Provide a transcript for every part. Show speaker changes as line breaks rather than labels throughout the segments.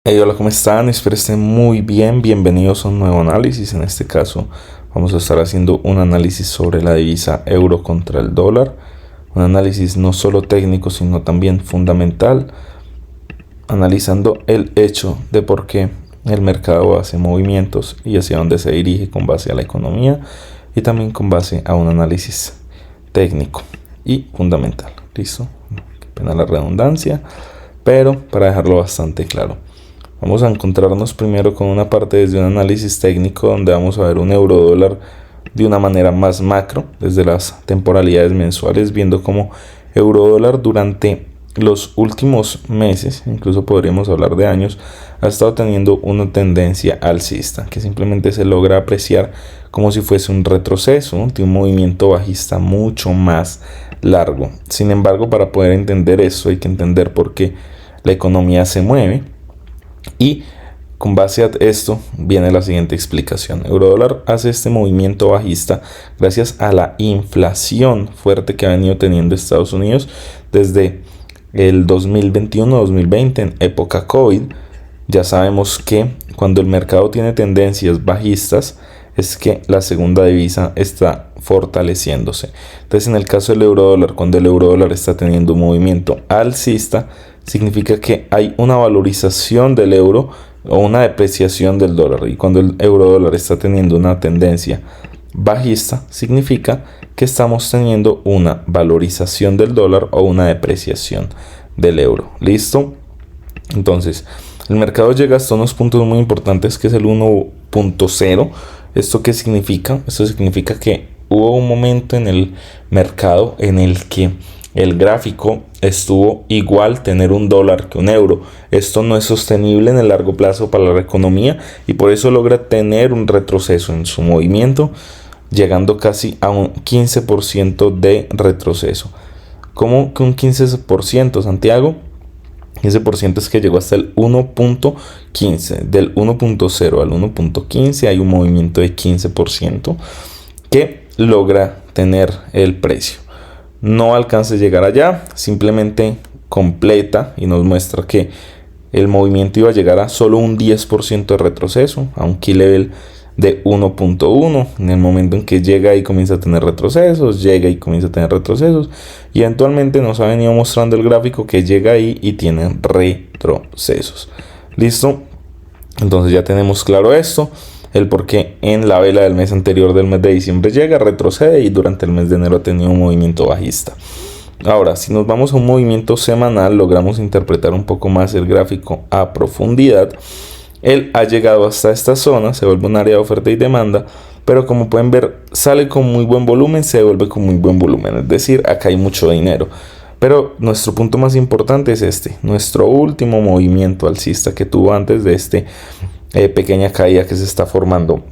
Hey, hola, ¿cómo están? Espero estén muy bien. Bienvenidos a un nuevo análisis. En este caso, vamos a estar haciendo un análisis sobre la divisa euro contra el dólar. Un análisis no solo técnico, sino también fundamental, analizando el hecho de por qué el mercado hace movimientos y hacia dónde se dirige con base a la economía y también con base a un análisis técnico y fundamental. ¿Listo? Qué pena la redundancia, pero para dejarlo bastante claro. Vamos a encontrarnos primero con una parte desde un análisis técnico donde vamos a ver un euro dólar de una manera más macro, desde las temporalidades mensuales, viendo cómo euro dólar durante los últimos meses, incluso podríamos hablar de años, ha estado teniendo una tendencia alcista, que simplemente se logra apreciar como si fuese un retroceso de un movimiento bajista mucho más largo. Sin embargo, para poder entender eso hay que entender por qué la economía se mueve. Y con base a esto viene la siguiente explicación. Eurodólar hace este movimiento bajista gracias a la inflación fuerte que ha venido teniendo Estados Unidos desde el 2021-2020 en época COVID. Ya sabemos que cuando el mercado tiene tendencias bajistas es que la segunda divisa está fortaleciéndose. Entonces, en el caso del eurodólar, cuando el eurodólar está teniendo un movimiento alcista, significa que hay una valorización del euro o una depreciación del dólar. Y cuando el eurodólar está teniendo una tendencia bajista, significa que estamos teniendo una valorización del dólar o una depreciación del euro. ¿Listo? Entonces, el mercado llega hasta unos puntos muy importantes, que es el 1.0. ¿Esto qué significa? Esto significa que hubo un momento en el mercado en el que el gráfico estuvo igual tener un dólar que un euro. Esto no es sostenible en el largo plazo para la economía y por eso logra tener un retroceso en su movimiento, llegando casi a un 15% de retroceso. ¿Cómo que un 15%, Santiago? 15% es que llegó hasta el 1.15. Del 1.0 al 1.15 hay un movimiento de 15% que logra tener el precio. No alcanza a llegar allá, simplemente completa y nos muestra que el movimiento iba a llegar a solo un 10% de retroceso, a un key level de 1.1. En el momento en que llega y comienza a tener retrocesos, y eventualmente nos ha venido mostrando el gráfico que llega ahí y tiene retrocesos. ¿Listo? Entonces ya tenemos claro esto, el por qué en la vela del mes anterior, del mes de diciembre, llega, retrocede y durante el mes de enero ha tenido un movimiento bajista. Ahora, si nos vamos a un movimiento semanal, logramos interpretar un poco más el gráfico a profundidad. Él ha llegado hasta esta zona, se vuelve un área de oferta y demanda, pero como pueden ver, sale con muy buen volumen, se devuelve con muy buen volumen, es decir, acá hay mucho dinero. Pero nuestro punto más importante es este, nuestro último movimiento alcista que tuvo antes de pequeña caída que se está formando,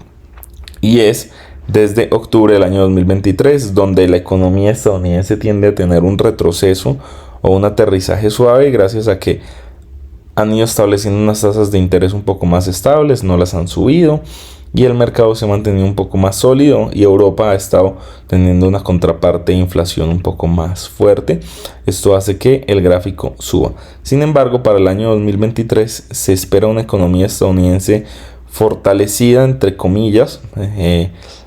y es desde octubre del año 2023, donde la economía estadounidense tiende a tener un retroceso o un aterrizaje suave gracias a que han ido estableciendo unas tasas de interés un poco más estables, no las han subido y el mercado se ha mantenido un poco más sólido y Europa ha estado teniendo una contraparte de inflación un poco más fuerte. Esto hace que el gráfico suba. Sin embargo, para el año 2023 se espera una economía estadounidense fortalecida, entre comillas,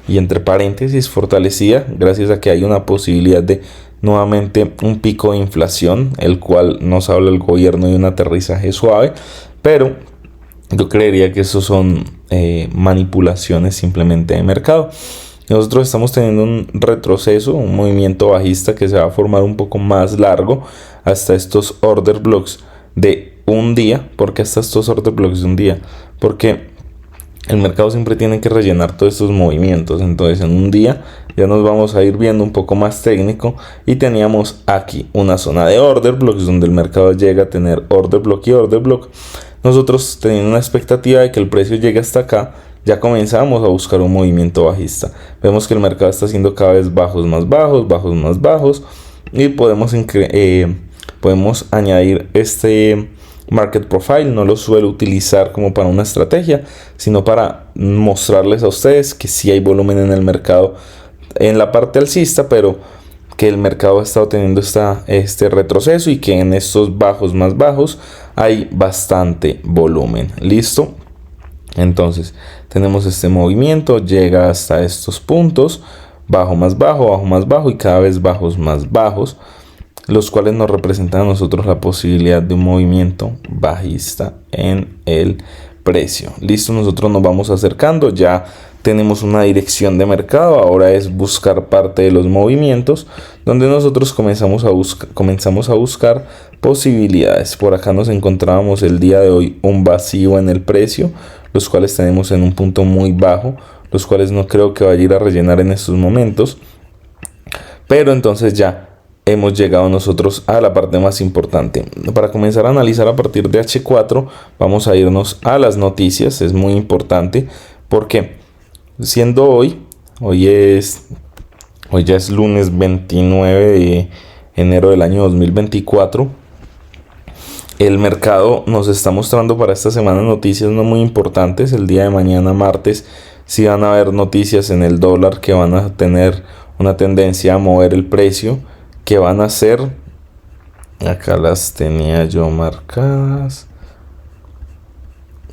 y entre paréntesis, fortalecida, gracias a que hay una posibilidad de nuevamente un pico de inflación, el cual nos habla el gobierno de un aterrizaje suave, pero yo creería que eso son manipulaciones simplemente de mercado. Nosotros estamos teniendo un retroceso, un movimiento bajista que se va a formar un poco más largo hasta estos order blocks de un día. ¿Por qué hasta estos order blocks de un día? Porque el mercado siempre tiene que rellenar todos estos movimientos. Entonces en un día ya nos vamos a ir viendo un poco más técnico. Y teníamos aquí una zona de order blocks donde el mercado llega a tener order block y order block. Nosotros teniendo una expectativa de que el precio llegue hasta acá, ya comenzamos a buscar un movimiento bajista. Vemos que el mercado está haciendo cada vez bajos más bajos. Y podemos añadir este market profile. No lo suelo utilizar como para una estrategia, sino para mostrarles a ustedes que sí hay volumen en el mercado en la parte alcista, pero que el mercado ha estado teniendo este retroceso y que en estos bajos más bajos hay bastante volumen. ¿Listo? Entonces tenemos este movimiento, llega hasta estos puntos, bajo más bajo y cada vez bajos más bajos, los cuales nos representan a nosotros la posibilidad de un movimiento bajista en el precio. Listo, nosotros nos vamos acercando, ya tenemos una dirección de mercado, ahora es buscar parte de los movimientos donde nosotros comenzamos a buscar posibilidades. Por acá nos encontrábamos el día de hoy un vacío en el precio, los cuales tenemos en un punto muy bajo, los cuales no creo que vaya a ir a rellenar en estos momentos, pero entonces ya hemos llegado nosotros a la parte más importante. Para comenzar a analizar a partir de H4, vamos a irnos a las noticias. Es muy importante porque siendo hoy ya es lunes 29 de enero del año 2024, el mercado nos está mostrando para esta semana noticias no muy importantes. El día de mañana, martes, sí van a haber noticias en el dólar que van a tener una tendencia a mover el precio, que van a ser, acá las tenía yo marcadas,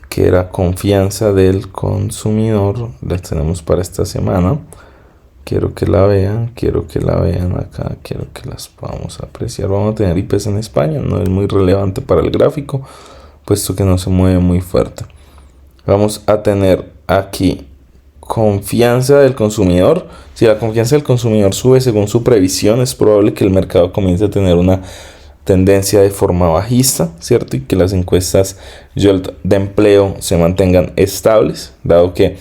que era confianza del consumidor. Las tenemos para esta semana. Quiero que la vean acá, quiero que las podamos apreciar. Vamos a tener IPs en España, no es muy relevante para el gráfico, puesto que no se mueve muy fuerte. Vamos a tener aquí confianza del consumidor. Si la confianza del consumidor sube según su previsión, es probable que el mercado comience a tener una tendencia de forma bajista, ¿cierto? Y que las encuestas YOLT de empleo se mantengan estables, dado que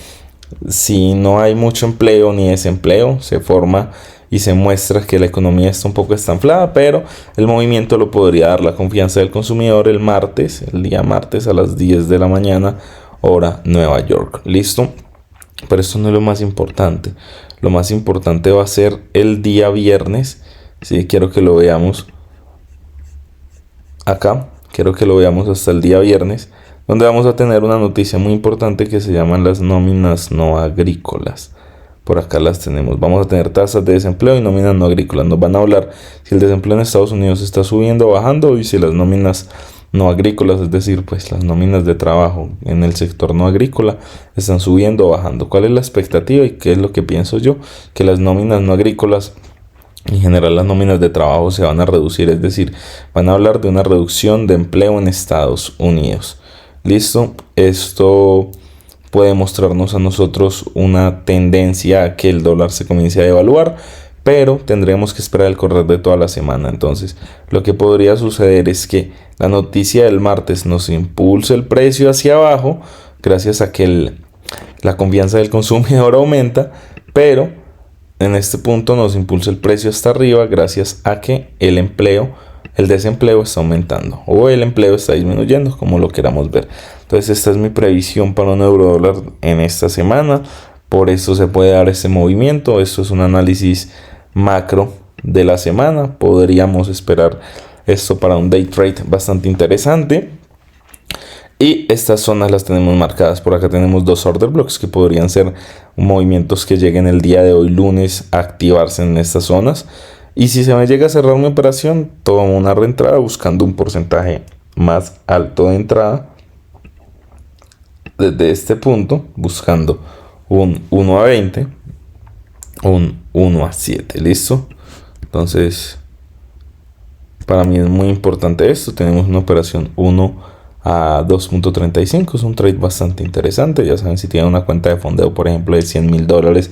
si no hay mucho empleo ni desempleo, se forma y se muestra que la economía está un poco estanflada, pero el movimiento lo podría dar la confianza del consumidor el día martes a las 10 de la mañana, hora Nueva York. ¿Listo? Pero esto no es lo más importante. Lo más importante va a ser el día viernes. Sí, quiero que lo veamos acá. Quiero que lo veamos hasta el día viernes, donde vamos a tener una noticia muy importante que se llaman las nóminas no agrícolas. Por acá las tenemos. Vamos a tener tasas de desempleo y nóminas no agrícolas. Nos van a hablar si el desempleo en Estados Unidos está subiendo o bajando, y si las nóminas no agrícolas, es decir, pues las nóminas de trabajo en el sector no agrícola, están subiendo o bajando. ¿Cuál es la expectativa y qué es lo que pienso yo? Que las nóminas no agrícolas, en general las nóminas de trabajo, se van a reducir, es decir, van a hablar de una reducción de empleo en Estados Unidos. ¿Listo? Esto puede mostrarnos a nosotros una tendencia a que el dólar se comience a devaluar, pero tendremos que esperar el correr de toda la semana. Entonces, lo que podría suceder es que la noticia del martes nos impulse el precio hacia abajo, gracias a que la confianza del consumidor aumenta, pero en este punto nos impulsa el precio hasta arriba, gracias a que el desempleo está aumentando o el empleo está disminuyendo, como lo queramos ver. Entonces, esta es mi previsión para un euro dólar en esta semana. Por eso se puede dar este movimiento. Esto es un análisis macro de la semana. Podríamos esperar esto para un day trade bastante interesante. Y estas zonas las tenemos marcadas. Por acá tenemos dos order blocks que podrían ser movimientos que lleguen el día de hoy lunes a activarse en estas zonas. Y si se me llega a cerrar mi operación, tomo una reentrada buscando un porcentaje más alto de entrada desde este punto, buscando un 1 a 20, un 1 a 7. ¿Listo? Entonces, para mí es muy importante esto. Tenemos una operación 1 a 2.35. Es un trade bastante interesante. Ya saben, si tienen una cuenta de fondeo, por ejemplo, de $100,000,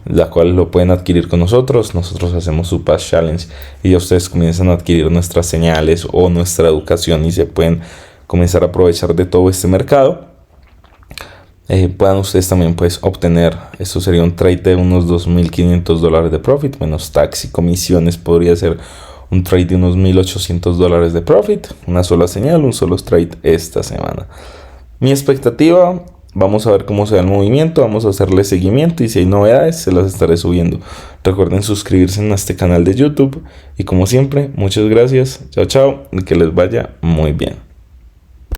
la cual lo pueden adquirir con nosotros. Nosotros hacemos su Past Challenge y ya ustedes comienzan a adquirir nuestras señales o nuestra educación y se pueden comenzar a aprovechar de todo este mercado. Puedan ustedes también pues obtener, esto sería un trade de unos $2.500 de profit, menos tax y comisiones. Podría ser un trade de unos $1.800 de profit, una sola señal, un solo trade esta semana. Mi expectativa, vamos a ver cómo se da el movimiento, vamos a hacerle seguimiento y si hay novedades se las estaré subiendo. Recuerden suscribirse en este canal de YouTube y como siempre, muchas gracias, chao chao y que les vaya muy bien.